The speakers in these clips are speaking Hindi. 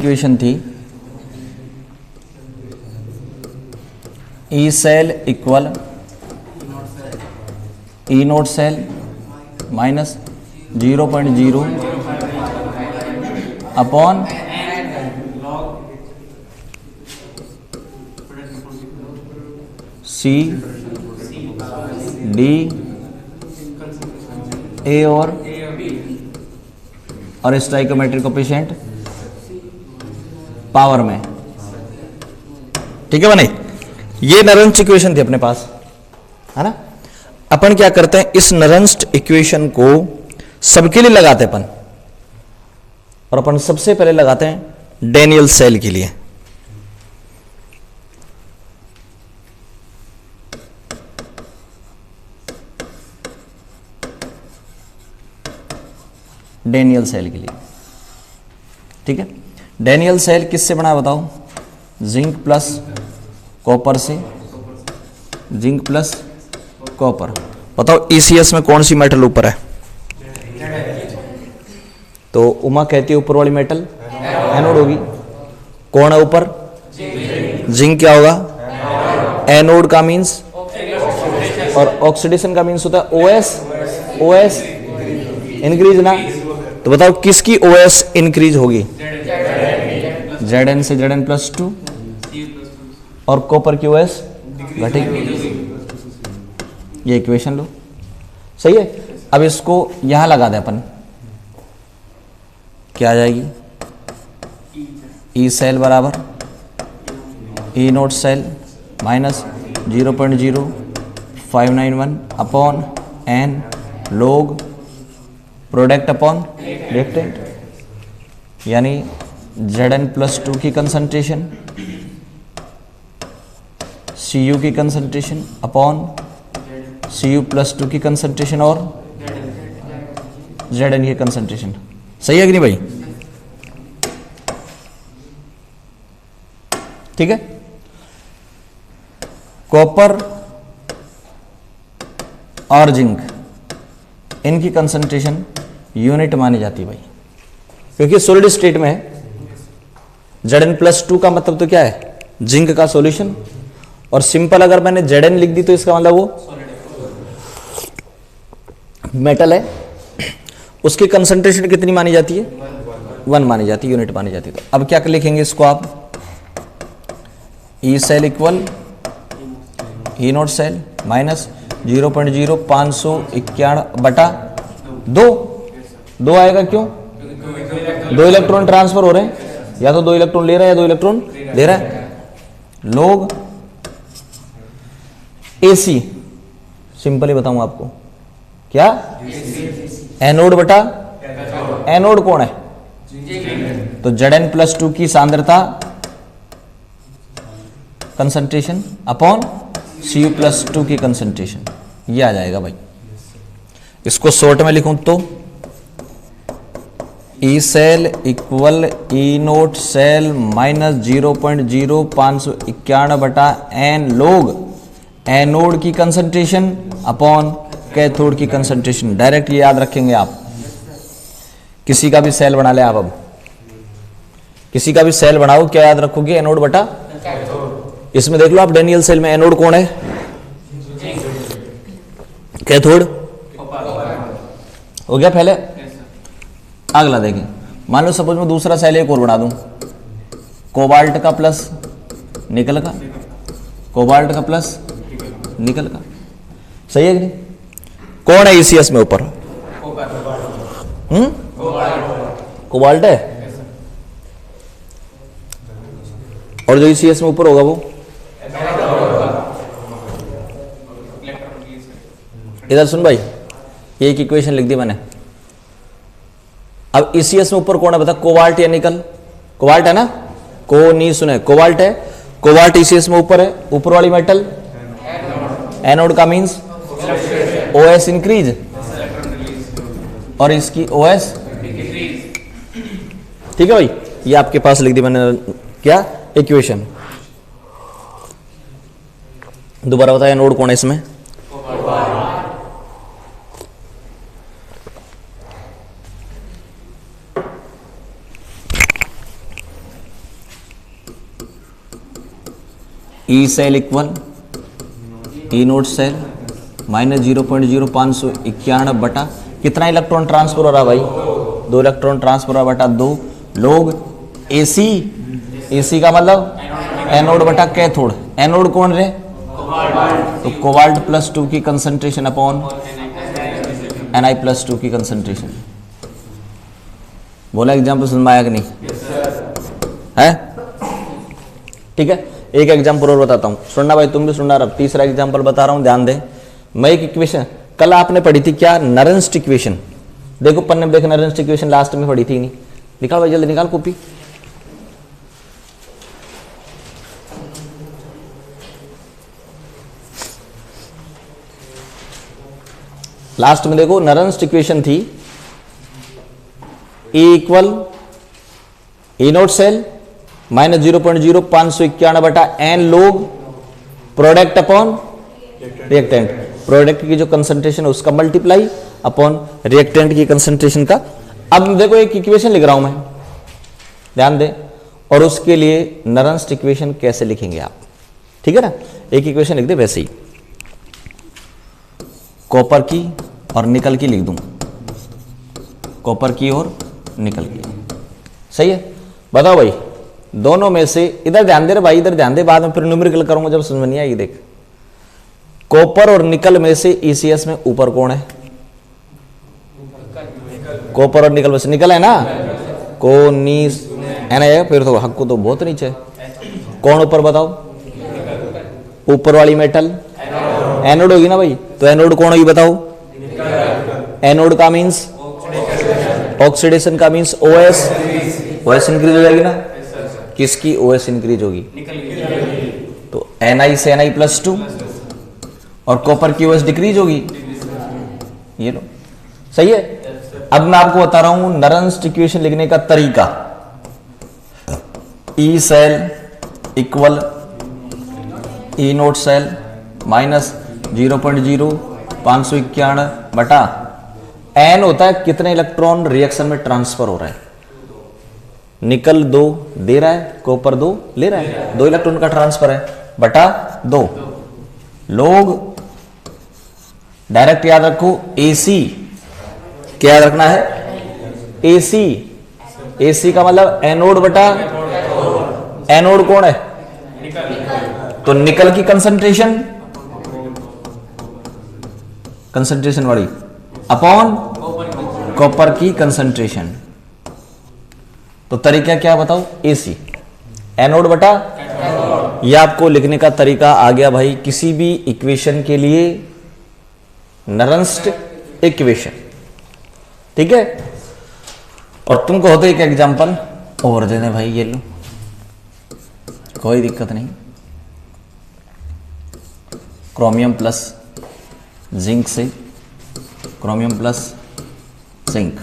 इक्वेशन थी E cell equal E naught cell minus 0.0 upon C D A और स्टाइकोमेट्रिक कोएफिशिएंट पावर में। ठीक है बने, ये नरंस्ट इक्वेशन थी अपने पास, है ना। अपन क्या करते हैं, इस नरंस्ट इक्वेशन को सबके लिए लगाते अपन, और अपन सबसे पहले लगाते हैं डैनियल सेल के लिए। डैनियल सेल के लिए, ठीक है। डैनियल सेल किससे बना है बताओ? जिंक प्लस कॉपर से, जिंक प्लस कॉपर। बताओ ईसीएस में कौन सी मेटल ऊपर है? तो उमा कहती है ऊपर वाली मेटल एनोड होगी। कौन है ऊपर? जिंक। क्या होगा? एनोड का मींस, और ऑक्सीडेशन का मींस होता है ओएस। ओएस इंक्रीज ना, तो बताओ किसकी ओएस इंक्रीज होगी? Zn से Zn+2, और कॉपर की ओएस घटेगी। ये इक्वेशन लो, सही है। अब इसको यहां लगा दे अपन, क्या आ जाएगी? ई सेल बराबर E naught cell minus 0.0591 upon n log product upon reactant, यानी Zn+2 की कंसंट्रेशन, Cu की कंसंट्रेशन अपॉन Cu+2 की कंसंट्रेशन और Zn की कंसंट्रेशन। सही है कि नहीं भाई? ठीक है। कॉपर और जिंक, इनकी कंसंट्रेशन यूनिट मानी जाती है भाई, क्योंकि सॉलिड स्टेट में है। Zn+2 का मतलब तो क्या है? जिंक का सॉल्यूशन। और सिंपल अगर मैंने Zn लिख दी तो इसका मतलब वो मेटल है, उसकी कंसंट्रेशन कितनी मानी जाती है? 1 मानी जाती है, यूनिट मानी जाती है। तो अब क्या लिखेंगे इसको आप? ई cell equal E naught cell minus 0.0591/2। 2 आएगा, क्यों? 2 इलेक्ट्रॉन ट्रांसफर हो रहे हैं, या तो 2 इलेक्ट्रॉन ले रहा है या 2 इलेक्ट्रॉन दे रहा है। लोग एसी, सिंपल ही बताऊं आपको, क्या? एनोड बटा एनोड कौन है? तो Zn+2 की सांद्रता कंसंट्रेशन अपॉन Cu+2 की कंसंट्रेशन, ये आ जाएगा भाई। इसको शॉर्ट में लिखूं तो ई cell equal E naught cell minus 0.0591/n लोग एनोड की कंसंट्रेशन अपॉन कैथोड की कंसंट्रेशन। डायरेक्ट ये याद रखेंगे आप। किसी का भी सेल बना ले आप, अब किसी का भी सेल बनाओ, क्या याद रखोगे? एनोड बटा। इसमें देख लो आप, डैनियल सेल में एनोड कौन है? कैथोड हो गया पहले। अगला देखें, मान लो सपोज मैं दूसरा सेल एक और बना दूं, कोबाल्ट का प्लस निकल का, कोबाल्ट का प्लस निकल का। सही है कि नहीं? कौन है ईसीएस में ऊपर? कोबाल्ट है, और जो ईसीएस में ऊपर होगा वो इधर सुन भाई, ये एक इक्वेशन लिख दी मैंने। अब ईसीएस में ऊपर कौन है बता? कोबाल्ट या निकल? कोबाल्ट है ना, को नहीं सुने, कोबाल्ट है। कोबाल्ट ईसीएस में ऊपर है, ऊपर वाली मेटल एनोड का मींस ओएस इंक्रीज, और इसकी ओएस। ठीक है भाई, ये आपके पास लिख दी मैंने, क्या इक्वेशन। दोबारा बताया, एनोड कौन है इसमें? ई cell equal E naught cell minus 0.0591 बटा कितना इलेक्ट्रॉन ट्रांसफर हो रहा भाई, 2 इलेक्ट्रॉन ट्रांसफर हो रहा बटा 2 लोग एसी, एसी का मतलब एनोड बटा कैथोड, एनोड कौन रहे, तो कोबाल्ट +2 की कंसंट्रेशन अपॉन Na+2 की कंसंट्रेशन। बोला एग्जाम्पल समझ में आया कि नहीं है? ठीक है, एक एग्जाम्पल और बताता हूं, सुनना भाई तुम भी सुनना। अब तीसरा एग्जाम्पल बता रहा हूं, ध्यान दे। मैं एक इक्वेशन कल आपने पढ़ी थी क्या, नरंस्ट इक्वेशन। देखो पन्ने में देखो, नरंस्ट इक्वेशन लास्ट में पढ़ी थी नहीं। निकाल भाई जल्दी निकाल कॉपी। लास्ट में देखो नरंस्ट इक्वेशन थी E equal E naught cell minus 0.0591 बटा N log product upon reactant, product की जो कंसंट्रेशन है उसका मल्टीप्लाई अपॉन रिएक्टेंट की कंसंट्रेशन का। अब देखो एक इक्वेशन लिख रहा हूं मैं, ध्यान दे, और उसके लिए नरंस्ट इक्वेशन कैसे लिखेंगे आप, ठीक है ना। एक इक्वेशन लिख दे वैसे ही, कॉपर की और निकल की लिख दूं, कॉपर की और निकल की, सही है। बताओ भाई दोनों में से, इधर ध्यान दे रे भाई, इधर ध्यान दे, बाद में फिर न्यूमेरिकल करूंगा जब समझ में नहीं आएगी। देख कॉपर और निकल में से ईसीएस में ऊपर कौन है, कॉपर और निकल में से निकल है ना, कोनीस है ना, फिर तो हक को तो बहुत नीचे है। कौन ऊपर बताओ, ऊपर वाली मेटल एनोड होगी ना भाई, तो एनोड कौन होगी बताओ, एनोड का मींस ऑक्सीडेशन का मींस ओएस, ओएस इंक्रीज हो जाएगी ना, किसकी ओएस इंक्रीज होगी, तो Na से Na+2 और कॉपर की ओएस डिक्रीज होगी, ये लो सही है। अब मैं आपको बता रहा हूं नरंस्ट इक्वेशन लिखने का तरीका, ई cell equal E naught cell minus 0.0591 बटा एन होता है कितने इलेक्ट्रॉन रिएक्शन में ट्रांसफर हो रहा है, निकल 2 दे रहा है, कॉपर 2 ले रहा है, 2 इलेक्ट्रॉन का ट्रांसफर है बटा 2 लोग। डायरेक्ट याद रखो एसी, क्या याद रखना है, एसी, एसी का मतलब एनोड बटा, एनोड कौन है, तो निकल की कंसंट्रेशन, कंसंट्रेशन वाली अपॉन कॉपर की कंसंट्रेशन। तो तरीका क्या बताओ, एसी एनोड बटा, ये आपको लिखने का तरीका आ गया भाई किसी भी इक्वेशन के लिए, नरंस्ट इक्वेशन, ठीक है। और तुमको होते एक एग्जांपल और दे दें भाई, ये लो कोई दिक्कत नहीं, क्रोमियम प्लस जिंक से, क्रोमियम प्लस जिंक,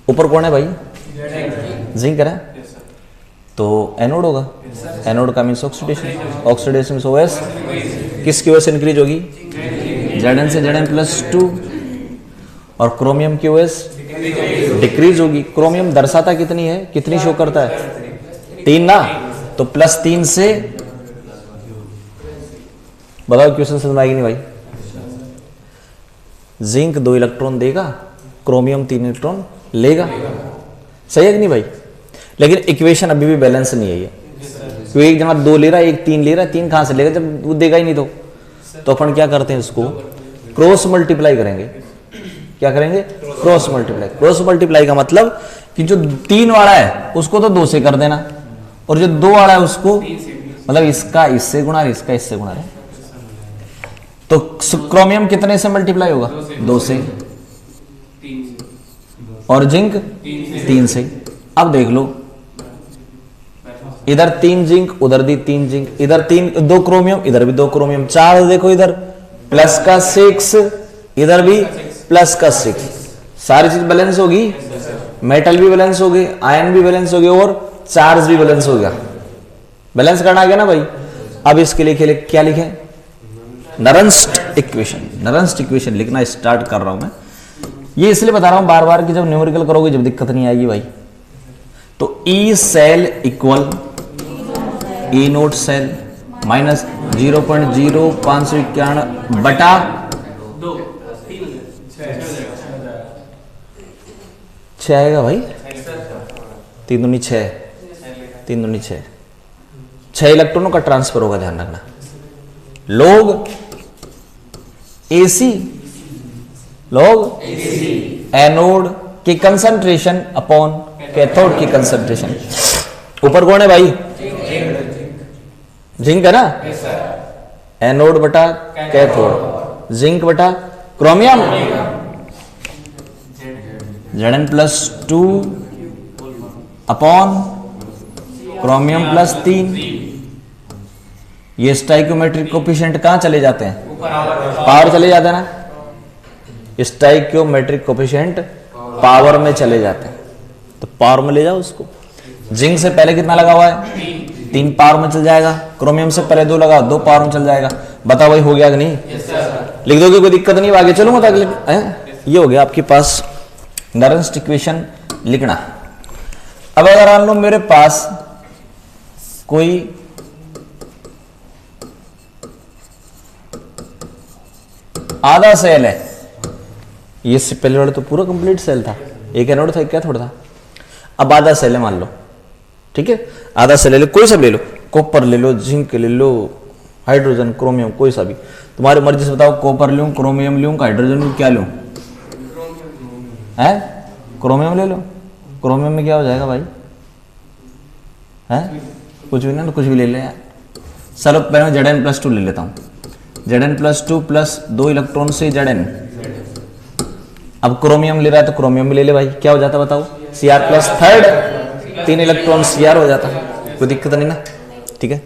ऊपर कौन है भाई, जिंक है, तो एनोड होगा, एनोड का means oxidation, oxidation means OS, किसकी ओएस इंक्रीज होगी, Zn से Zn+2 और क्रोमियम की ओएस डिक्रीज होगी। क्रोमियम दर्शाता कितनी है, कितनी शो करता है, 3 ना, तो +3 से, बताओ क्वेश्चन समझ में आएगी नहीं भाई। जिंक 2 इलेक्ट्रॉन देगा, क्रोमियम 3 इलेक्ट्रॉन लेगा, सही है कि नहीं भाई। लेकिन इक्वेशन अभी भी बैलेंस नहीं है ये, क्योंकि एक जना 2 ले रहा है, एक 3 ले रहा है, 3 कहां से लेगा जब वो देगा ही नहीं। तो अपन क्या करते हैं, इसको क्रॉस मल्टीप्लाई करेंगे। क्या करेंगे, क्रॉस मल्टीप्लाई। क्रॉस मल्टीप्लाई का मतलब कि जो 3 वाला है उसको तो 2 से कर देना, और जो 2 वाला है उसको, मतलब इसका इससे गुणा, इसका इससे गुणा है। तो क्रोमियम कितने से मल्टीप्लाई होगा, 2 से, और जिंक 3 से। अब देख लो, इधर 3 जिंक, उधर भी 3 जिंक, इधर 2 क्रोमियम, इधर भी 2 क्रोमियम, 4 देखो, इधर प्लस का 6, इधर भी प्लस का 6, सारी चीज बैलेंस होगी, मेटल भी बैलेंस हो गए, आयन भी बैलेंस हो गए, और चार्ज भी बैलेंस हो गया। बैलेंस करना आ गया ना भाई। अब इसके लिए क्या लिखें, नरंस्ट इक्वेशन। नरंस्ट इक्वेशन लिखना स्टार्ट कर रहा हूं मैं, ये इसलिए बता रहा हूं बार बार कि जब न्यूमेरिकल करोगे जब दिक्कत नहीं आएगी भाई। तो ई cell equal E naught cell minus 0.0591 बटा 6 आएगा भाई, 3 दूनी 6, 3 दूनी 6, 6 इलेक्ट्रॉनों का ट्रांसफर होगा, ध्यान रखना। लोग एसी एनोड की कंसंट्रेशन अपॉन कैथोड की कंसंट्रेशन। ऊपर कौन है भाई? जिंक है ना, एनोड बटा कैथोड, जिंक बटा क्रोमियम, Zn+2 अपॉन क्रोमियम +3। ये स्टाइक्योमेट्रिक कोफिशिएंट कहां चले जाते हैं? पावर चले जाते हैं ना, स्टाइक्योमेट्रिक कोफिशिएंट पावर में चले जाते हैं, तो पावर में ले जाओ उसको। जिंक से पहले कितना लगा हुआ है? 3 पावर में चल जाएगा। क्रोमियम से पहले 2 लगा, 2 पावर में चल जाएगा। बताओ भाई हो गया कि नहीं? लिख दोगे, कोई दिक्कत नहीं, आगे चलूंगा तो अगले। ये हो गया आपके पास नरेंस्ट इक्वेशन लिखना। अब अगर मान लो मेरे पास कोई आधा सेल है, ये से पहले वाला तो पूरा कंप्लीट सेल था, एक एनोड था, एक कैथोड था। अब आधा सेल है मान लो, ठीक है, आधा सेल ले लो, कोई सा ले लो, कॉपर ले लो, जिंक ले लो, हाइड्रोजन, क्रोमियम, कोई सा भी, तुम्हारी मर्जी से बताओ, कॉपर लूं, क्रोमियम लूं, हाइड्रोजन लूं, क्या लूं? है क्रोमियम ले लो। क्रोमियम में क्या हो जाएगा भाई? है कुछ भी ना, कुछ भी ले ले यार। चलो पहले Zn+2 ले लेता हूं, Zn+2 प्लस 2 इलेक्ट्रॉन से Zn। अब क्रोमियम ले रहा है तो क्रोमियम भी ले ले भाई, क्या हो जाता बताओ? Cr+3, 3 इलेक्ट्रॉन Cr हो जाता, कोई दिक्कत नहीं ना, ठीक है।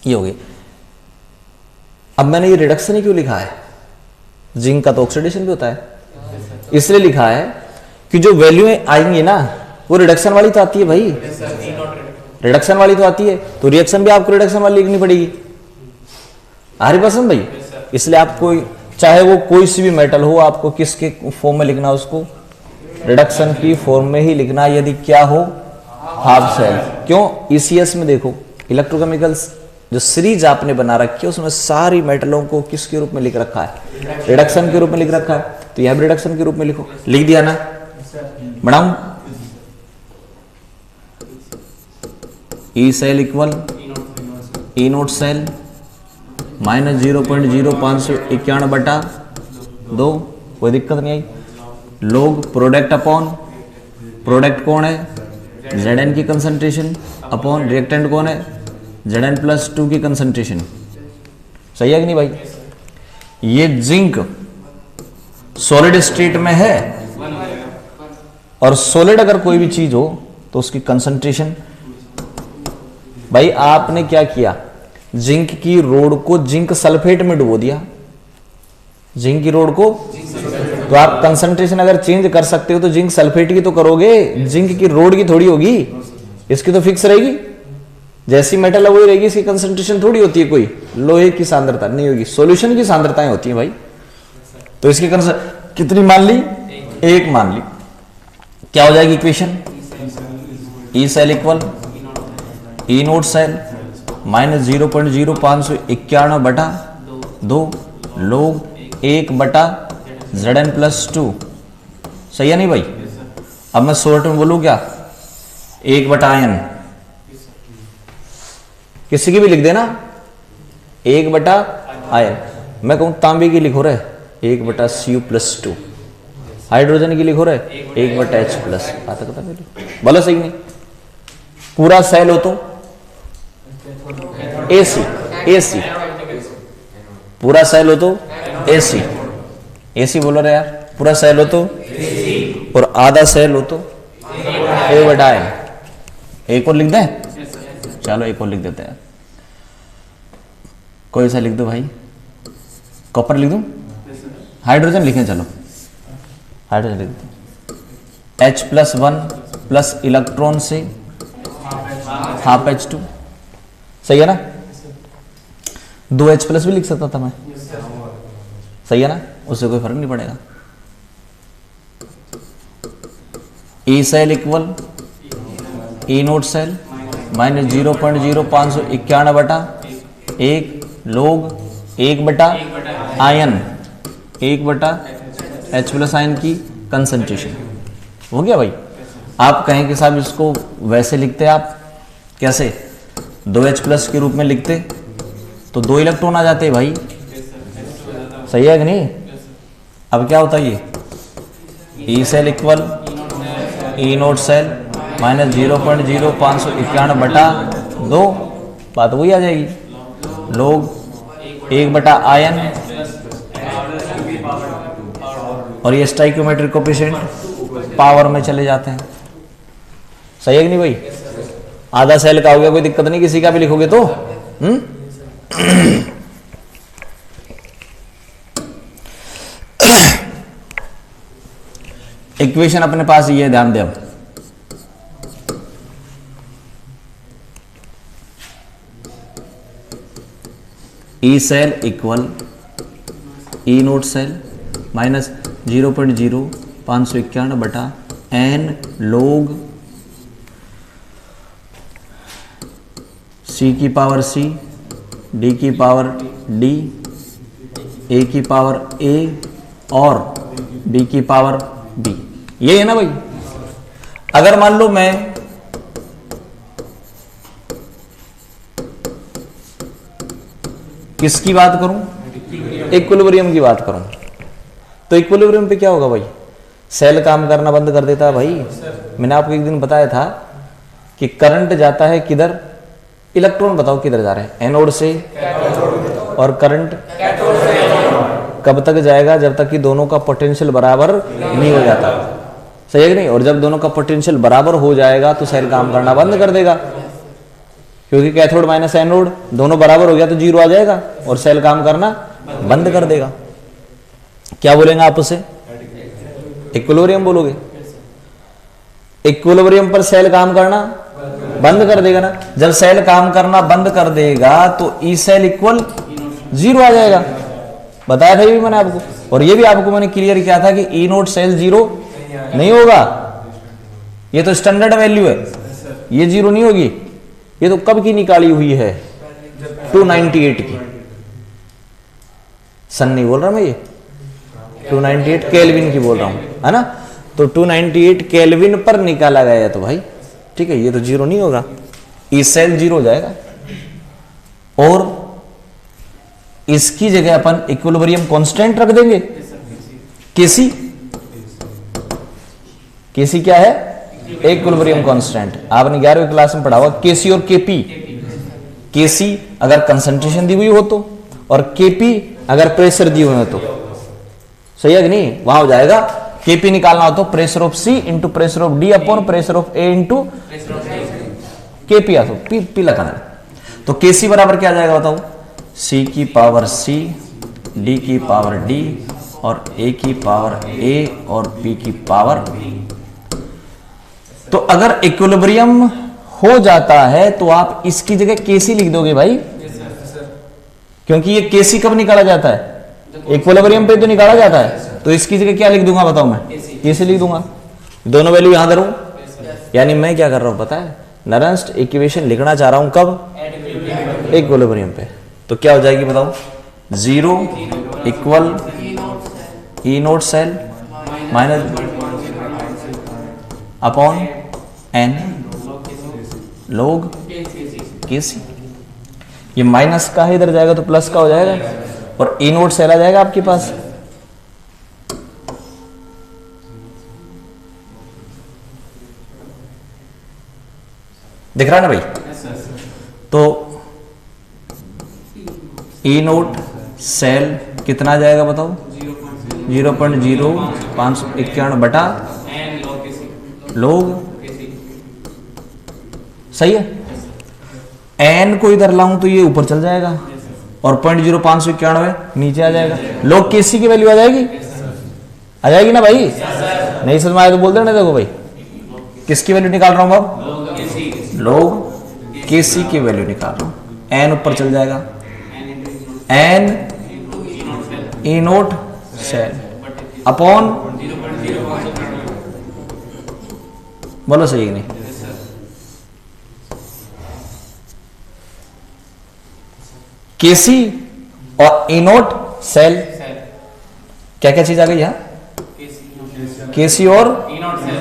ये हो गई। अब मैंने ये रिडक्शन ही क्यों लिखा है? जिंक का तो ऑक्सीडेशन भी होता है, इसलिए लिखा है कि जो वैल्यू आएंगी ना वो रिडक्शन वाली तो आती है भाई, रिडक्शन वाली तो आती है, तो रिएक्शन भी आपको रिडक्शन वाली लिखनी पड़ेगी। आरी पसंद भाई, इसलिए आपको चाहे वो कोई सी भी मेटल हो, आपको किसके फॉर्म में लिखना, उसको रिडक्शन की फॉर्म में ही लिखना, यदि क्या हो हाफ सेल। क्यों? ईसीएस में देखो, इलेक्ट्रोकेमिकल्स जो सीरीज आपने बना रखी है उसमें सारी मेटलों को किसके रूप में लिख रखा है? रिडक्शन के रूप में लिख रखा है, तो यह भी रिडक्शन के रूप में लिखो। लिख दिया ना? बढ़ाऊं? ई cell equal E naught cell minus 0.0591 बटा 2, कोई दिक्कत नहीं आई। लोग प्रोडक्ट अपॉन, प्रोडक्ट कौन है? Zn की कंसंट्रेशन अपॉन रिएक्टेंट कौन है? Zn+2 की कंसंट्रेशन। सही है कि नहीं भाई? ये जिंक सॉलिड स्टेट में है, और सॉलिड अगर कोई भी चीज हो तो उसकी कंसंट्रेशन, भाई आपने क्या किया? जिंक की रोड को जिंक सल्फेट में डुबो दिया, जिंक की रोड को, तो आप कंसंट्रेशन अगर चेंज कर सकते हो तो जिंक सल्फेट की तो करोगे, जिंक की रोड की थोड़ी होगी, इसकी तो फिक्स रहेगी। जैसी मेटल है वही रहेगी, इसकी कंसंट्रेशन थोड़ी होती है, कोई लोहे की सांद्रता नहीं होगी, सॉल्यूशन की सांद्रताएं होती हैं भाई। तो इसकी कितनी मान ली? 1 मान ली। क्या हो जाएगी इक्वेशन? ई cell equal E naught cell minus 0.0591 बटा 2 लोग 1 बटा Zn+2। सही है नहीं भाई? अब मैं शॉर्ट में बोलूं क्या? 1 बटा आयन, किसी की भी लिख देना, 1 बटा आयन। मैं कहूं तांबे की लिखो रहे 1 बटा Cu+2, हाइड्रोजन की लिखो रहे 1 बटा H+। आता कता बोलो सही नहीं? पूरा सेल हो तो एसी, एसी पूरा सेल हो तो एसी, एसी बोलो रे यार, पूरा सेल हो तो, और आधा सेल हो तो ए बटा आयन। एक और लिख दें? चलो एक और लिख देते हैं, कोई सा लिख दो भाई, कॉपर लिख दूं? हाइड्रोजन लिखें, चलो हाइड्रोजन लिख दो। H+1 प्लस इलेक्ट्रॉन से हाफ H2, सही है ना? 2H+ भी लिख सकता था मैं, सही है ना? उससे कोई फर्क नहीं पड़ेगा। ई cell equal E naught cell minus 0.0591 बटा 1 लोग 1 बटा आयन 1 बटा H प्लस आयन की कंसंट्रेशन। हो गया भाई। आप कहें कि साहब इसको वैसे लिखते आप कैसे, 2H प्लस के रूप में लिखते तो 2 इलेक्ट्रॉन आ जाते भाई, सही है कि नहीं। अब क्या होता है ये ई cell equal E naught cell minus 0.0591 बटा 2, बात वही आ जाएगी, लोग 1 बटा आयन और ये स्टाइकियोमेट्रिक कोएफिशिएंट पावर में चले जाते हैं, सही है कि नहीं भाई। आधा सेल का हो गया, कोई दिक्कत नहीं, किसी का भी लिखोगे तो। इक्वेशन अपने पास ये है, ध्यान दे। अब ई cell equal E naught cell minus 0.0591 बटा n लोग C की पावर C, D की पावर D, A की पावर A और B की पावर B। ये है ना भाई। अगर मान लो मैं किसकी बात करूं, इक्विलिब्रियम की बात करूं, तो इक्विलिब्रियम पे क्या होगा भाई, सेल काम करना बंद कर देता है भाई। मैंने आपको एक दिन बताया था कि करंट जाता है किधर, इलेक्ट्रॉन बताओ किधर जा रहे हैं, एनोड से, और करंट कब तक जाएगा, जब तक कि दोनों का पोटेंशियल बराबर नहीं हो जाता, सही है कि नहीं। और जब दोनों का पोटेंशियल बराबर हो जाएगा तो सेल काम करना बंद कर देगा, क्योंकि कैथोड माइनस एनोड दोनों बराबर हो गया तो 0 आ जाएगा और सेल काम करना बंद कर देगा। क्या बोलेंगे आप उसे, इक्विलिब्रियम बोलोगे। इक्विलिब्रियम पर सेल काम करना बंद कर देगा ना। जब सेल काम करना बंद कर देगा तो ई सेल इक्वल 0 आ जाएगा, बताया था ये भी मैंने आपको। और ये भी आपको मैंने क्लियर किया था कि ई नोट सेल 0 नहीं होगा, ये तो स्टैंडर्ड वैल्यू है, ये 0 नहीं होगी। ये तो कब की निकाली हुई है, 298 की, सन नहीं बोल रहा मैं, ये 298 केल्विन की बोल रहा हूं, है ना। तो 298 केल्विन पर निकाला गया है, तो भाई ठीक है, ये तो 0 नहीं होगा, ई सेल 0 हो जाएगा। और इसकी जगह अपन इक्विलिब्रियम कांस्टेंट रख देंगे, केसी। केसी क्या है, इक्विलिब्रियम कांस्टेंट। आपने 11वीं क्लास में पढ़ा हुआ केसी और केपी। केसी अगर कंसंट्रेशन दी हुई हो तो, और केपी अगर प्रेशर दी हुई हो तो, सही है कि नहीं। वहां हो जाएगा केपी निकालना हो तो pressure of C into pressure of D upon pressure of A into KP आ तो पी लगाना। तो केसी बराबर क्या आ जाएगा बताओ, सी की पावर सी, डी की पावर डी और ए की पावर ए और पी की पावर। तो अगर इक्विलिब्रियम हो जाता है तो आप इसकी जगह केसी लिख दोगे भाई, क्योंकि ये केसी कब निकाला जाता है, इक्विलिब्रियम पे तो निकाला जाता है। तो इसकी जगह क्या लिख दूंगा बताओ, मैं केसी लिख दूंगा, दोनों वैल्यू यहां धरूं। यानी मैं क्या कर रहा हूं पता है, नरंस्ट इक्वेशन लिखना चाह रहा हूं कब, इक्विलिब्रियम पे। तो क्या हो जाएगी बताओ, 0 equal E naught cell minus upon n log KC. ये माइनस का है, इधर जाएगा तो प्लस का हो जाएगा, और ई नोट सेल आ जाएगा आपके पास। दिख रहा है ना भाई। तो ई नोट सेल कितना आ जाएगा बताओ, 0.0591 बटा लोग, सही है। एन को इधर लाऊं तो ये ऊपर चल जाएगा और 0.0591 नीचे आ जाएगा। लोग केसी की वैल्यू आ जाएगी, आ जाएगी ना भाई। नहीं समझ में आया तो बोल देना। देखो भाई किसकी वैल्यू निकाल रहा हूं अब, लोग केसी की वैल्यू निकाल रहा हूं। एन ऊपर चल जाएगा, N E naught cell upon, बोलो सही है कि नहीं। केसी और ई नोट सेल, क्या क्या चीज आ गई यहां, केसी और ई नॉट सेल।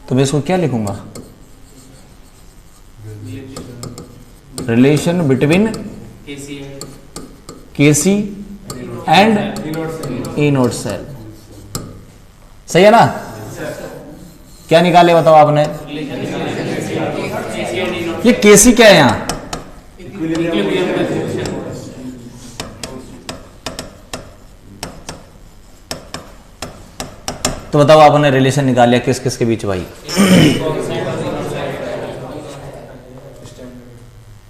तो मैं इसको क्या लिखूंगा, relation between KC and E naught cell. सही है ना? क्या निकाले बताओ आपने, ये केसी क्या है यहां, तो बताओ आपने रिलेशन निकाल लिया किस किस के बीच भाई,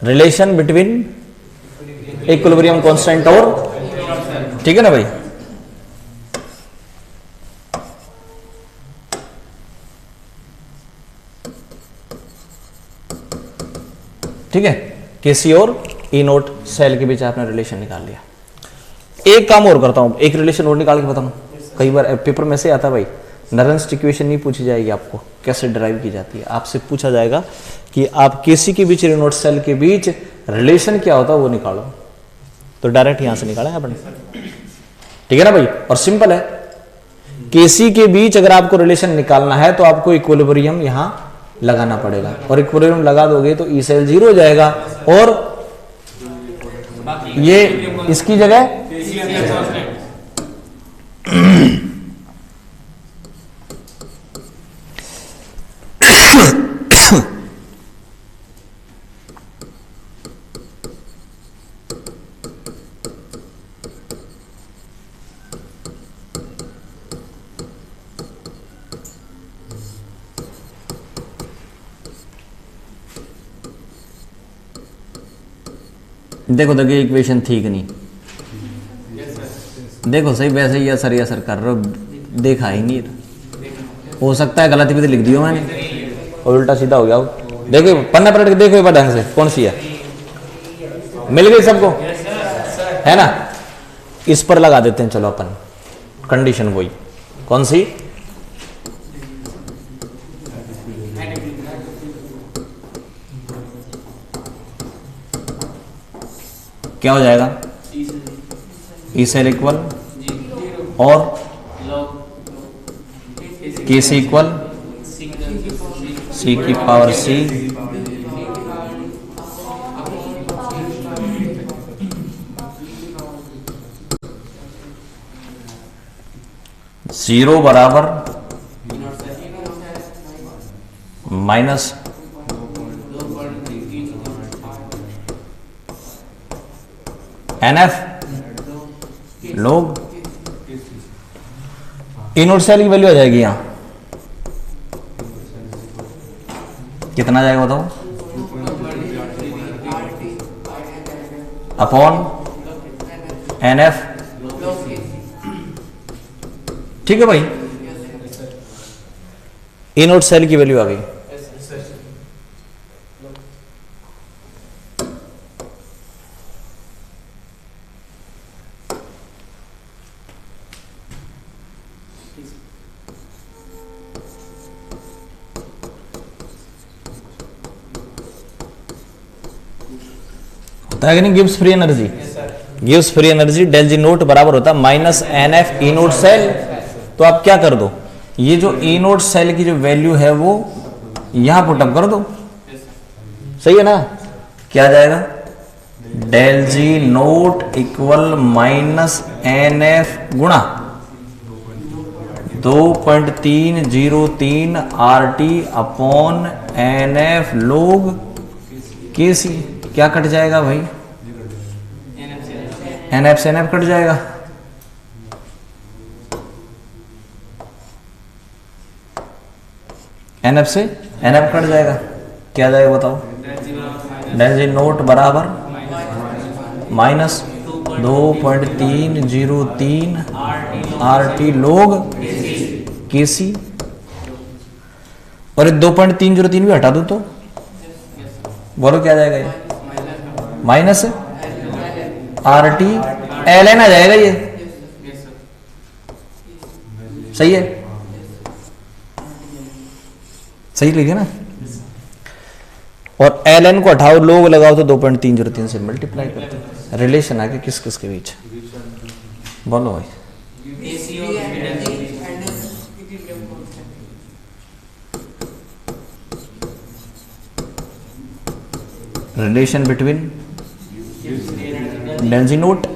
रिलेशन बिटवीन इक्विलिब्रियम कांस्टेंट और, ठीक है ना भाई। ठीक है, केसी और ई नोट सेल के बीच आपने रिलेशन निकाल लिया। एक काम और करता हूं, एक रिलेशन और निकाल के बताऊं। कई बार पेपर में से आता है भाई, नरेंस इक्वेशन नहीं पूछी जाएगी आपको, कैसे ड्राइव की जाती है, आपसे पूछा जाएगा कि आप केसी के बीच, ई नोट सेल के बीच रिलेशन क्या होता है वो निकालो। तो डायरेक्ट यहां से निकाला आपने, ठीक है ना भाई। और सिंपल है, केसी के बीच अगर आपको रिलेशन निकालना है तो आपको इक्विलिब्रियम यहां लगाना पड़ेगा, और इक्विलिब्रियम लगा दोगे तो ई सेल 0 हो जाएगा, और ये इसकी जगह देखो देखिए इक्वेशन ठीक नहीं, देखो सही वैसे ही असर कर रहे हो, देखा ही नहीं, हो सकता है गलती भी तो लिख दियो मैंने और उल्टा सीधा हो गया। देखो पन्ना पलट के देखो एक बार ढंग से कौन सी है, मिल गई सबको, है ना। इस पर लगा देते हैं, चलो अपन कंडीशन वही, कौन सी, क्या हो जाएगा, ई सेल इक्वल और के सी इक्वल सी की पावर सी जीरो बराबर माइनस NF लोग ई नोट सेल की वैल्यू आ जाएगी यहां, कितना आ जाएगा बताओ, अपॉन NF, ठीक है भाई। ई नोट सेल की वैल्यू आ गई, gives free energy, gives free energy del G naught बराबर होता है minus NF E naught cell. तो आप क्या कर दो, ये जो ई नोट सेल की जो वैल्यू है वो यहां पुटअप कर दो, सही है ना। क्या आ जाएगा, del G note equal minus NF गुणा 2.303 RT अपॉन NF लोग KC। क्या कट जाएगा भाई, NF से NF कट जाएगा, NF से NF कट जाएगा, क्या जाएगा बताओ, डेल जी नोट बराबर माइनस 2.303 RT लोग KC, और 2.303 भी हटा दो तो बोलो क्या जाएगा, ये माइनस RT ln आ जाएगा, ये सही है, सही लिखे ना। और एल एन को हटाओ, लोग लगाओ तो 2.303 से मल्टीप्लाई करते हैं। रिलेशन आगे किस किस के बीच, बोलो भाई। Relation between density note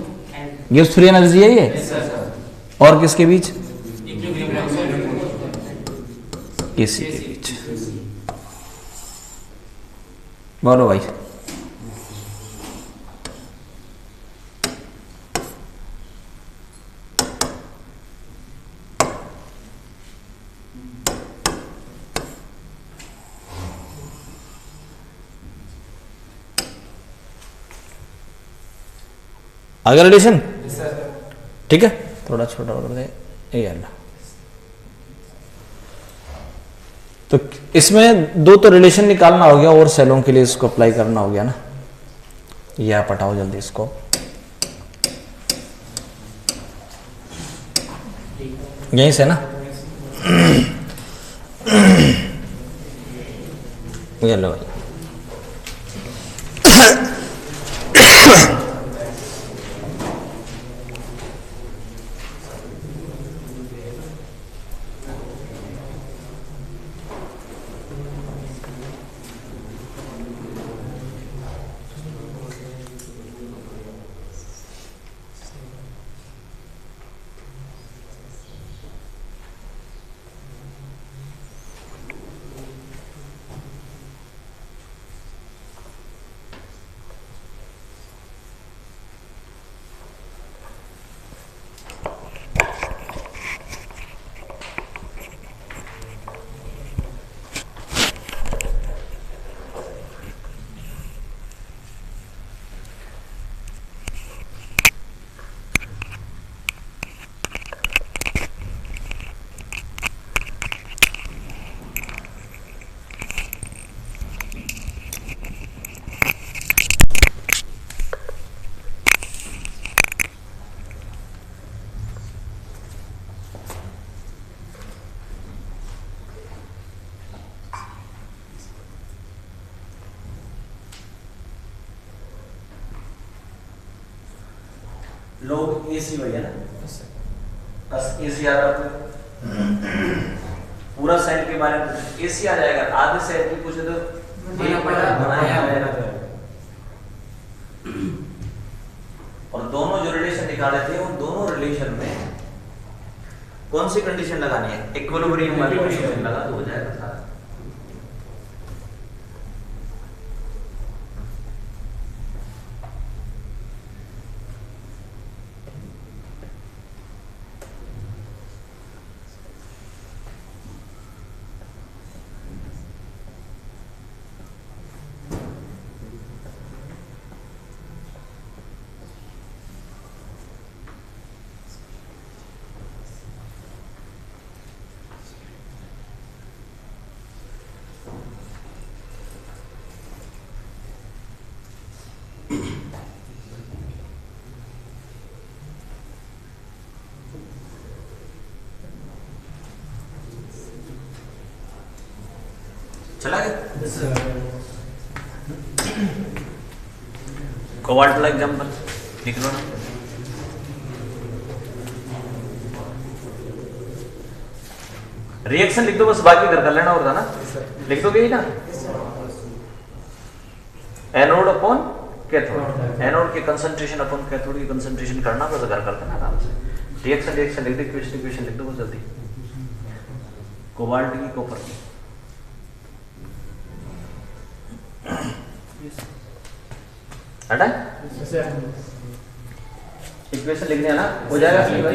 gives free energy है ये, और किसके बीच, एसी के बीच। बोलो भाई। आगे रिलेशन, ठीक है, थोड़ा छोटा कर दे ये अल्लाह। तो इसमें दो तो रिलेशन निकालना हो गया और सेलों के लिए इसको अप्लाई करना हो गया ना। ये आप हटाओ जल्दी इसको, यहीं से ना। ये लो भाई। लोग एसी भैया ना, बस एसी आ रहा है। पूरा सेल के बारे में एसी आ जाएगा, आधे सेल की पूछे तो बनाया जाएगा। और दोनों जो रिलेशन निकाले थे उन दोनों रिलेशन में कौन सी कंडीशन लगानी है, इक्विलिब्रियम वाली कंडीशन लगा तो हो जाएगा सारा। चला गया। कोबाल्ट वाला एग्जाम्पल लिख लो ना। रिएक्शन लिख दो बस, बाकी कर लेना होता ना। लिख दोगे ही ना, एनोड अपॉन कैथोड, एनोड के कंसंट्रेशन अपॉन कैथोड की कंसंट्रेशन करना, बस घर कर देना आराम से। रिएक्शन लिख दो, इक्वेशन लिख दो बस जल्दी। कोबाल्ट की कॉपर की हटा, इक्वेशन लिखने ना हो जाएगा।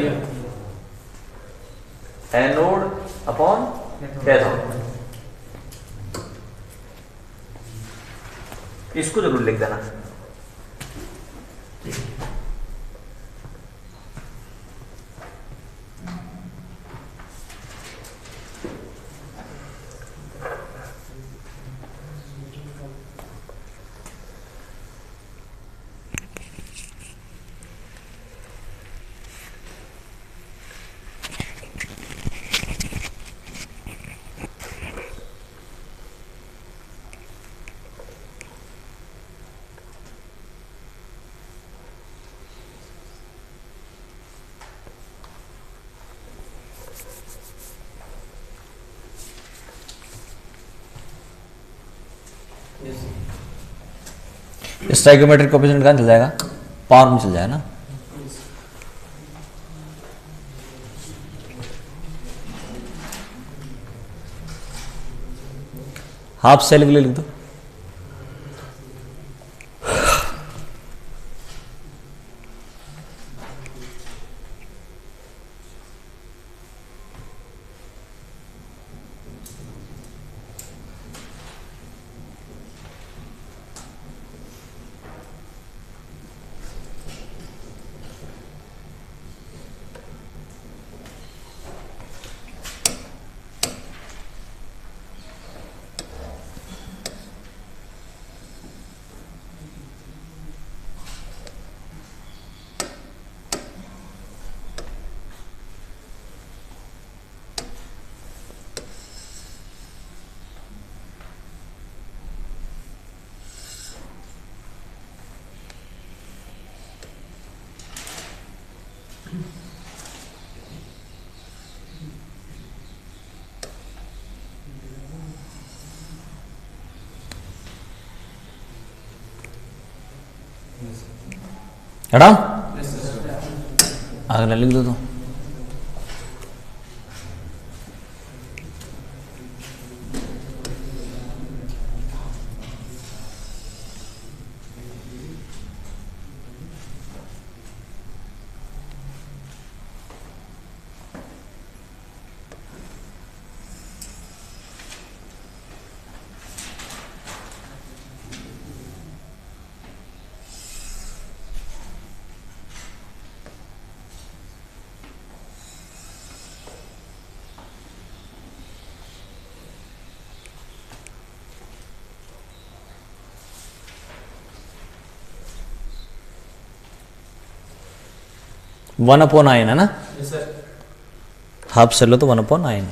एनोड अपॉन कैथोड, इसको जरूर लिख देना। स्टोइकियोमेट्रिक कोएफिशिएंट कहाँ चल जाएगा, पावर में चल जाएगा ना। हाफ सेल के लिए लिख दो। हटा अगला लिख दो तो। वन अपॉन आइन है ना, हाफ से लो तो 1/9।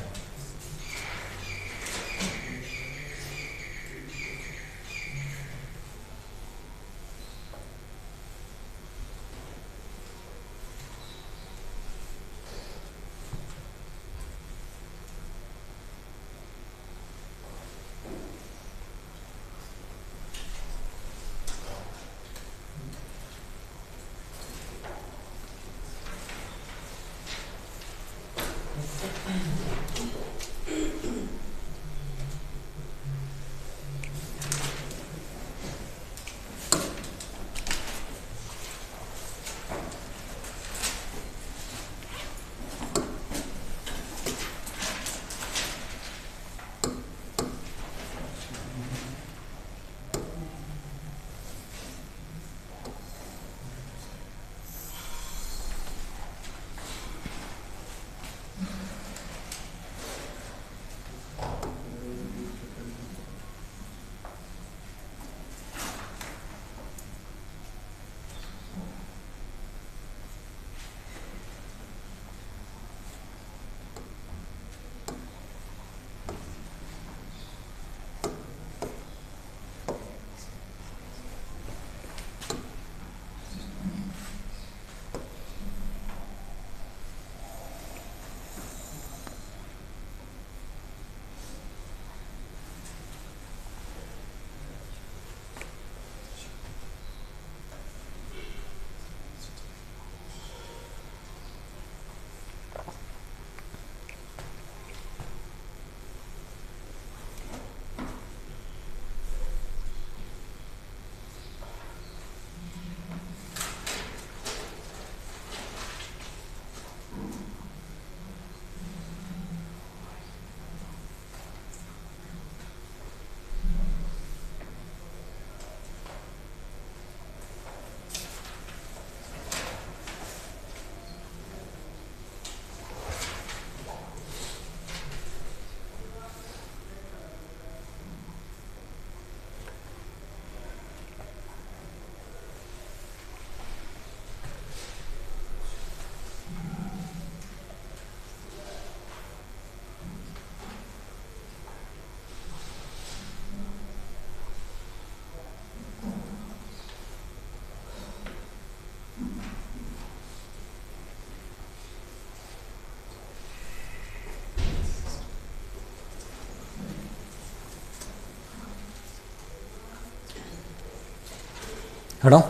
हटाओ।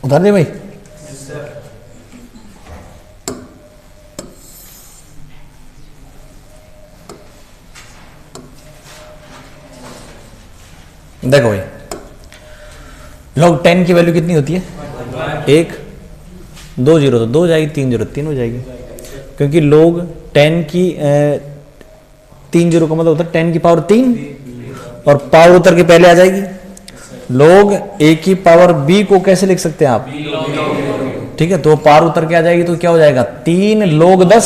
उतार दे भाई। देखो भाई log 10 की वैल्यू कितनी होती है? 1, 2 जीरो तो 2 हो जाएगी, 3 जीरो 3 हो जाएगी, क्योंकि log 10 की 3 जीरो का मतलब होता है 10 की पावर 3 और पावर उतर के पहले आ जाएगी। log a की पावर b को कैसे लिख सकते हैं आप? ठीक है, तो पावर उतर के आ जाएगी तो क्या हो जाएगा? 3 log 10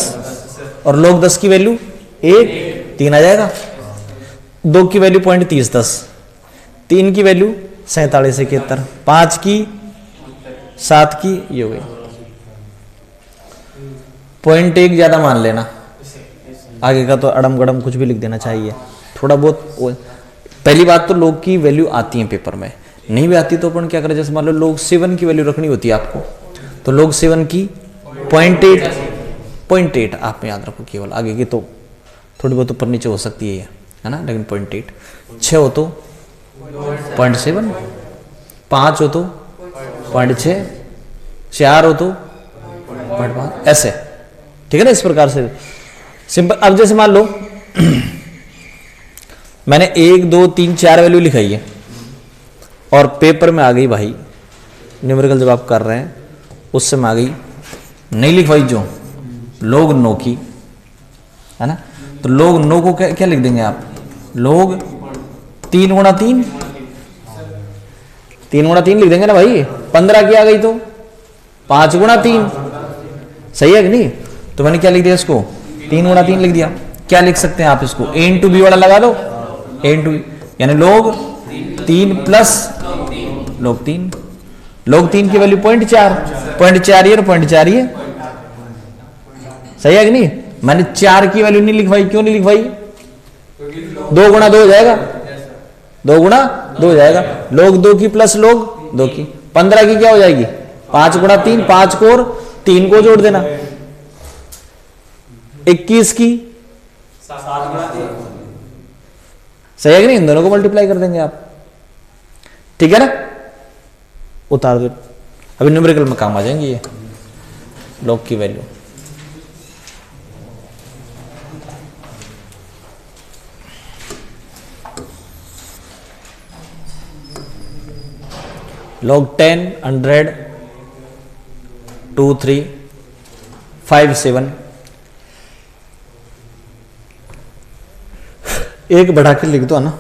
और log 10 की वैल्यू 1, 3 आ जाएगा। 2 की वैल्यू 0.30 10, 3 की वैल्यू 47 71, 5 की 7 की ये हो गई। 0.1 ज्यादा मान लेना, आगे का तो अड़म गड़म कुछ भी लिख देना चाहिए थोड़ा बहुत। पहली बात तो log की वैल्यू आती है पेपर में, नहीं भी आती तो अपन क्या करें, जैसे मान लो log 7 की वैल्यू रखनी होती है आपको, तो log 7 की 0.8 आप याद रखो, केवल आगे की तो थोड़ी बहुत ऊपर नीचे हो सकती है ना, लेकिन 0.8, 6 हो तो 0.7, 5 हो तो 0.6, 4 हो तो 0.5, ऐसे, ठीक है ना। इस प्रकार से सिंपल। अब जैसे मान लो मैंने 1 2 3 4 वैल्यू लिखाई है और पेपर में आ गई भाई, न्यूमेरिकल जब आप कर रहे हैं उससे में आ गई नहीं लिखवाई जो log 9 की, है ना। तो log 9 को क्या लिख देंगे आप, log 3 गुणा 3, 3 गुणा 3 लिख देंगे ना भाई। 15 की आ गई तो 5 गुणा 3, सही है कि नहीं। तो मैंने क्या लिख दिया इसको, 3 गुणा 3 लिख दिया। क्या लिख सकते हैं आप इसको, a इंटू बी वाला लगा दो, a इंटू बी, यानी log 3 प्लस log 3 की वैल्यू 0.4 ये और 0.4 ये, सही है कि नहीं। मैंने 4 की वैल्यू नहीं लिखवाई, क्यों नहीं लिखवाई, 2 गुणा 2 हो जाएगा, 2 गुणा 2 हो जाएगा। log 2 की प्लस log 2 की, 15 की क्या हो जाएगी, 5 गुणा 3, 5 को और 3 को जोड़ देना, 21 की सही है कि नहीं, इन दोनों को मल्टीप्लाई कर देंगे आप, ठीक है ना। उतार दो, अभी न्यूमेरिकल में काम आ जाएंगे ये log की वैल्यू। log 10 100 2 3 5 7, एक बढ़ा के लिख दो ना,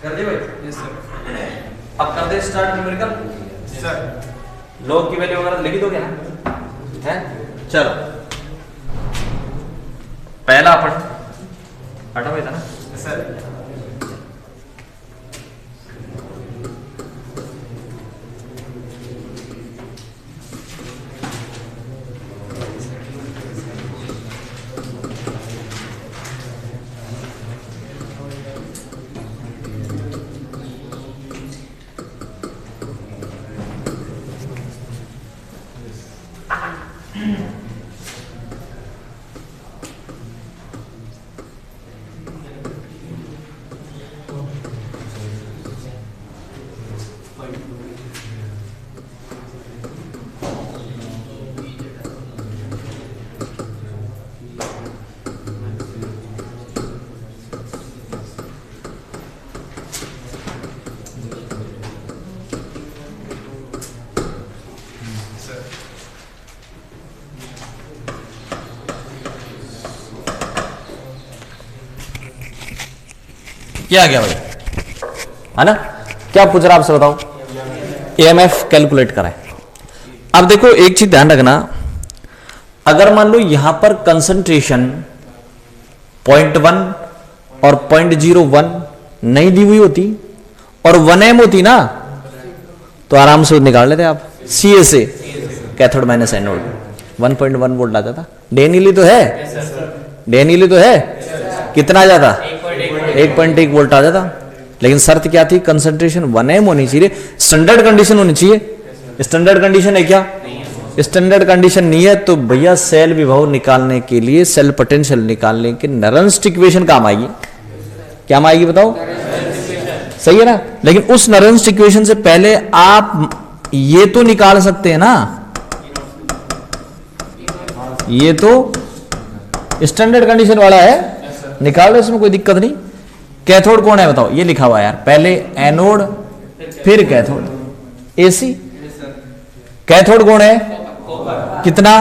कर दे भाई। Yes sir. अब कर they start numerical. Sir log की वैल्यू वगैरह लिख दोगे ना, है। चलो पहला अपन हटा हुआ था ना सर, क्या आ गया भाई, है ना। क्या पूछ रहा आपसे बताओ, EMF कैलकुलेट कराएं। अब देखो एक चीज ध्यान रखना, अगर मान लो यहां पर कंसंट्रेशन 0.1 और 0.01 नहीं दी हुई होती और 1 m होती ना, तो आराम से निकाल लेते आप, CA से कैथोड माइनस एनोड 1.1 वोल्ट आ जाता। डेनियली तो है, डेनियली तो है, कितना आ जाता, 1.1 वोल्ट आ जाता। लेकिन शर्त क्या थी, कंसंट्रेशन 1 m होनी चाहिए, स्टैंडर्ड कंडीशन होनी चाहिए। स्टैंडर्ड कंडीशन है क्या, स्टैंडर्ड कंडीशन नहीं है तो भैया सेल विभव निकालने के लिए, सेल पोटेंशियल निकालने के नरेंस्ट इक्वेशन काम आएगी। क्या आएगी बताओ, सही है ना। लेकिन उस नरेंस्ट इक्वेशन से पहले आप ये तो निकाल सकते हैं ना, ये तो स्टैंडर्ड कंडीशन वाला है, निकाल लो, इसमें कोई दिक्कत नहीं। कैथोड कौन है बताओ, ये लिखा हुआ है यार, पहले एनोड फिर कैथोड, AC। कैथोड कौन है, कितना,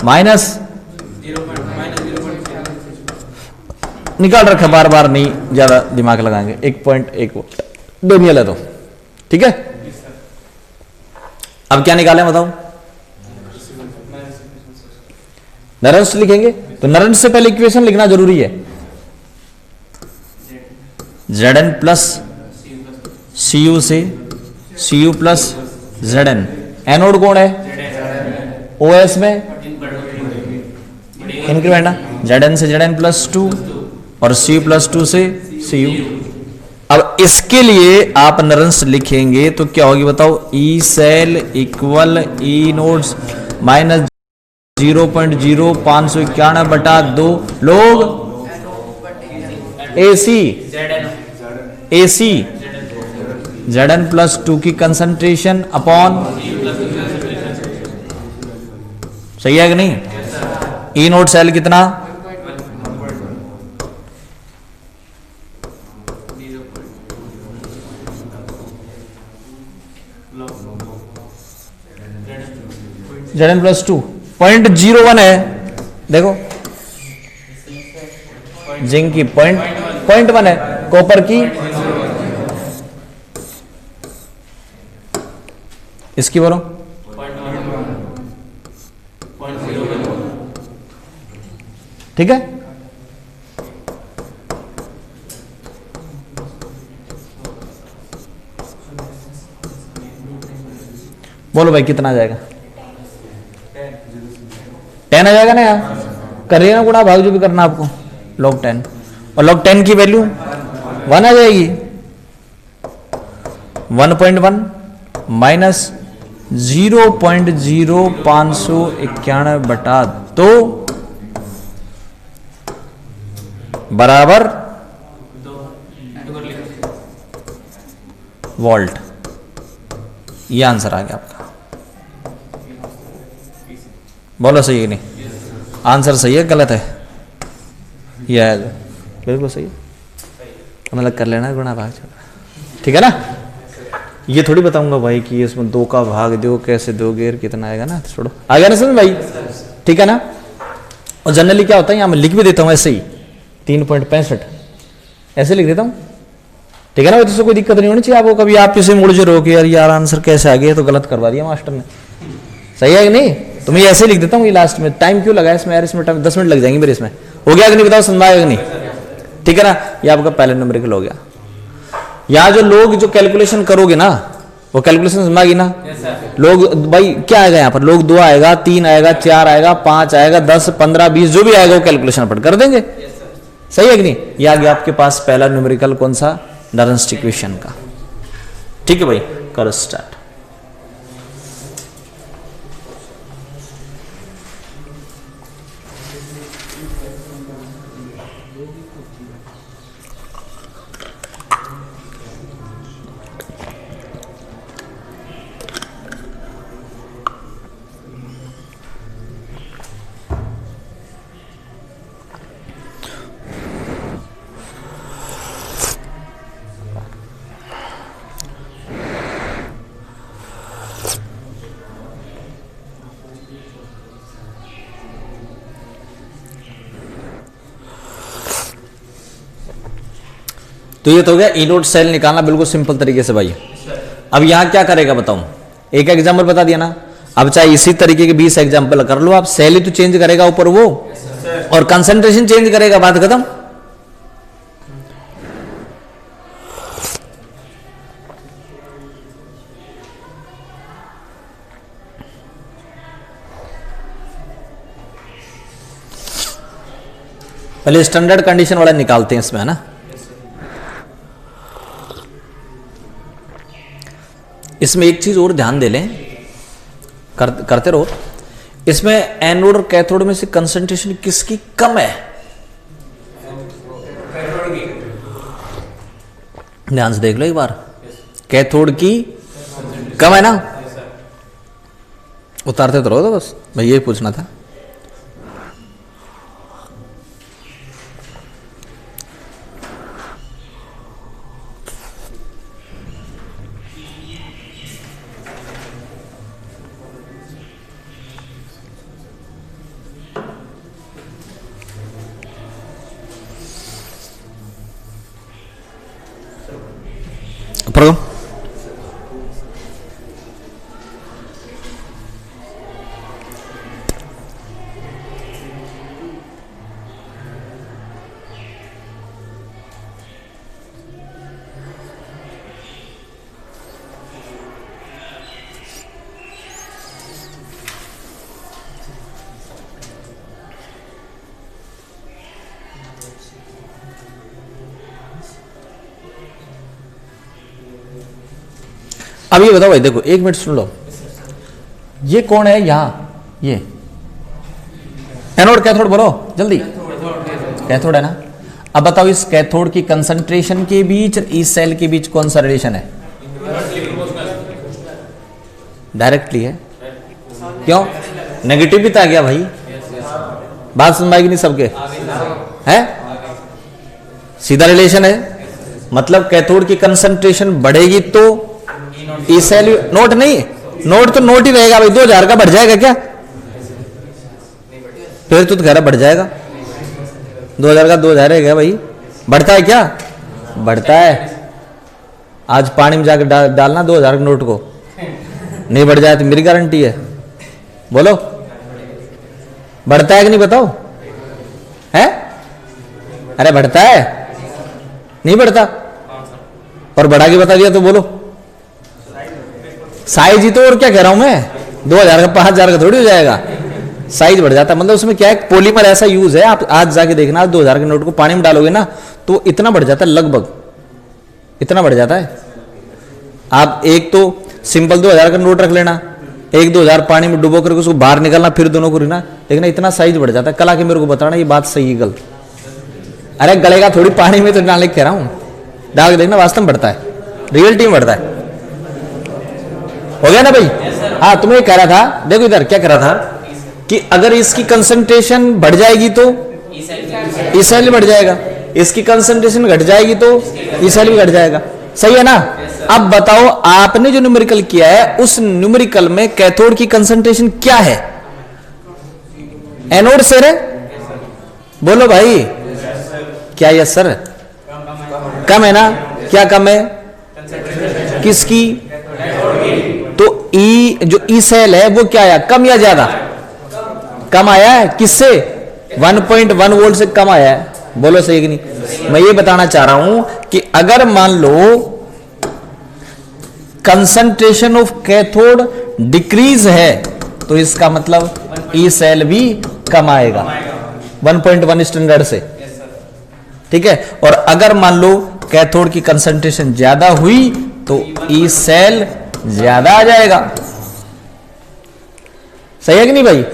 माइनस निकाल रखा, बार बार नहीं ज्यादा दिमाग लगाएंगे, 1.1 वोल्ट दो नियल है तो ठीक है। अब क्या निकालें बताओ, नरेंस लिखेंगे तो नरेंस से पहले इक्वेशन लिखना जरूरी है, Zn प्लस Cu से Cu प्लस Zn, एनोड कौन है OS में इंक्रीमेंट ना, Zn से Zn प्लस 2 और Cu प्लस 2 से Cu। अब इसके लिए आप नरेंस लिखेंगे तो क्या होगी बताओ, ई सेल इक्वल ई नोड्स माइनस 0.0591/2 लोग AC Zn प्लस 2 की कंसंट्रेशन अपॉन, सही है कि नहीं, ई नोड सेल कितना, Zn प्लस 2 0.01 है, देखो जिंक की 0.1 है, कॉपर की इसकी बोलो ठीक है। बोलो भाई कितना आ जाएगा, 10 आ जाएगा ना यार, करिए ना गुणा भाग जो भी करना आपको, log 10 और log 10 की वैल्यू 1 आ जाएगी, 1.1 माइनस 0.0591/2 बराबर वोल्ट। ये आंसर आ गया आपका, बोलो सही है नहीं, आंसर सही है गलत है, ये है बिल्कुल सही है, मतलब कर लेना गुणा भाग, ठीक है ना। ये थोड़ी बताऊंगा भाई कि इसमें 2 का भाग दो कैसे दोगे और कितना आएगा ना, छोड़ो, आ गया ना समझ भाई, ठीक है ना। और जनरली क्या होता है, यहाँ मैं लिख भी देता हूँ ऐसे ही 3.65 ऐसे लिख देता हूँ, ठीक है ना। तो कोई दिक्कत नहीं होनी चाहिए आपको, कभी आप इसे मुड़ जो रहो कि यार आंसर कैसे आ गया, तो गलत करवा दिया मास्टर ने, सही है कि नहीं। तो मैं ऐसे लिख देता हूँ, ये लास्ट में टाइम क्यों लगा इसमें यार, इसमें टाइम 10 मिनट लग जाएंगे मेरे, इसमें हो गया कि नहीं बताओ, समझ आएगा नहीं, ठीक है ना। ये आपका पहले न्यूमेरिकल हो गया। यहाँ जो लोग जो कैलकुलेशन करोगे ना, वो कैलकुलेशन समझागी ना, लोग भाई क्या आएगा यहाँ पर, लोग 2 आएगा, 3 आएगा, 4 आएगा, 5 आएगा, 10, 15, 20 जो भी आएगा वो कैलकुलेशन अपन कर देंगे, सही है कि नहीं। ये आ गया आपके पास पहला न्यूमेरिकल कौन सा, नरेंस इक्वेशन का, ठीक है भाई, करो स्टार्ट। तो ये तो हो गया इनोड सेल निकालना बिल्कुल सिंपल तरीके से भाई। अब यहां क्या करेगा बताऊं, एक एग्जांपल बता दिया ना, अब चाहे इसी तरीके के 20 एग्जांपल कर लो आप, सेल ही तो चेंज करेगा ऊपर वो, और कंसंट्रेशन चेंज करेगा, बात खत्म। पहले स्टैंडर्ड कंडीशन वाला निकालते हैं इसमें, है ना। इसमें एक चीज और ध्यान दे लें, करते रहो, इसमें एनोड और कैथोड में से कंसंट्रेशन किसकी कम है, ध्यान से देख लो एक बार, कैथोड की कम है ना, उतारते तो रहो, तो बस भाई ये पूछना था। अब ये बताओ भाई, देखो एक मिनट सुन लो, ये कौन है यहां, ये एनोड कैथोड, बोलो जल्दी, कैथोड है ना। अब बताओ इस कैथोड की कंसंट्रेशन के बीच और इस सेल के बीच कौन सा रिलेशन है? डायरेक्टली है। क्यों? नेगेटिव आ गया भाई, बात सुन पाएगी नहीं सबके, है सीधा रिलेशन है। मतलब कैथोड की कंसंट्रेशन बढ़ेगी तो ई सेल, नोट नहीं, नोट तो नोट ही रहेगा भाई, 2000 का बढ़ जाएगा क्या? फिर तो कह रहा बढ़ जाएगा, 2000 का 2000 रहेगा भाई, बढ़ता है क्या? बढ़ता है। आज पानी में जाकर डालना 2000 के नोट को, नहीं बढ़ जाए तो मेरी गारंटी है, बोलो बढ़ता है कि नहीं बताओ, है? अरे बढ़ता है, नहीं बढ़ता? और बढ़ा के बता दिया तो बोलो, साइज ही तो, और क्या कह रहा हूं मैं, 2000 का 5000 का थोड़ी हो जाएगा, साइज बढ़ जाता है। मतलब उसमें क्या है, पॉलीमर ऐसा यूज है, आप आज जाके देखना, आप 2000 के नोट को पानी में डालोगे ना तो इतना बढ़ जाता है, लगभग इतना बढ़ जाता है। आप एक तो सिंपल 2000 का नोट रख लेना, एक 2000 पानी में डुबो करके उसको बाहर निकालना, फिर दोनों को रखना, लेकिन इतना साइज बढ़ जाता है। कल आके मेरे को बताना ये बात सही है गलत। अरे गलेगा थोड़ी पानी में, तो डालने कह रहा हूं, डाल के देखना, वास्तव में बढ़ता है, रियलिटी में बढ़ता है। हो गया ना भाई? हाँ, तुम्हें कह रहा था, देखो इधर क्या कह रहा था कि अगर इसकी कंसंट्रेशन बढ़ जाएगी तो ई सेल बढ़ जाएगा, इसकी कंसंट्रेशन घट जाएगी तो ई सेल भी घट जाएगा, सही है ना? अब बताओ, आपने जो न्यूमेरिकल किया है उस न्यूमेरिकल में कैथोड की कंसंट्रेशन क्या है? एनोड से रे, बोलो भाई, क्या? यस सर, कम है ना? क्या कम है? किसकी? तो ई, जो ई सेल है वो क्या आया, कम या ज्यादा? कम आया है। किससे? 1.1 वोल्ट से कम आया है, बोलो सही कि नहीं? मैं ये बताना चाह रहा हूं कि अगर मान low concentration of cathode decrease है तो इसका मतलब ई सेल भी कम आएगा 1.1 स्टैंडर्ड से, ठीक है? और अगर मान लो कैथोड की कंसंट्रेशन ज्यादा हुई तो ई सेल ज्यादा आ जाएगा, सही है कि नहीं भाई?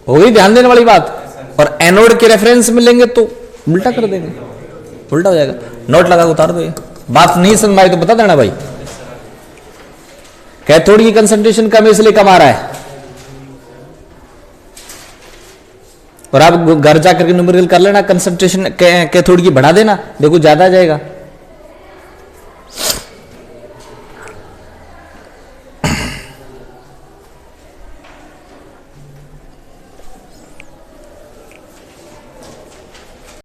हो गई ध्यान देने वाली बात। और एनोड के रेफरेंस में लेंगे तो उल्टा कर देंगे, उल्टा हो जाएगा। नोट लगा उतार दो, ये बात नहीं समझ में आई तो बता देना भाई। कैथोड की कंसंट्रेशन कम इसलिए कम आ रहा है, और आप घर जाकर के न्यूमेरिकल कर लेना, कंसंट्रेशन कैथोड की बढ़ा देना, देखो ज्यादा आ जाएगा।